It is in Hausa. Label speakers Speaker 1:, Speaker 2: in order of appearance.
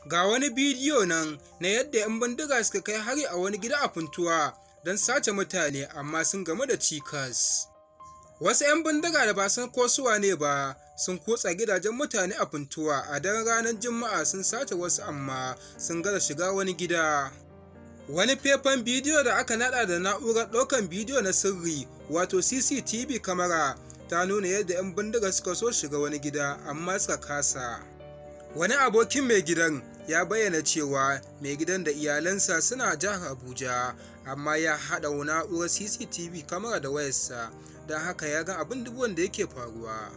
Speaker 1: Ga wani bidiyo nan na yadda 'yan bindiga suka kai hari a wani gida a Funtuwa don sace mutane amma sun gamu da cikas. Wasu 'yan bindiga da ba san ko su wane ba sun kutsa gidajen mutane a Funtuwa a daren ranar Juma'a sun sace wasu amma sun gaza shiga wani gida. Wani faifan bidiyo da aka naɗa da na'urar ɗaukan bidiyo na sirri wato CCTV kamara ta nuna yadda 'yan bindiga suka so shiga wani gida amma suka kasa. Wani abokin mai gidan ya bayyana cewa mai gidan da iyalansa suna jihar Abuja amma ya haɗa na'urar CCTV kamara da wayarsa don haka ya ga abin da yake faruwa.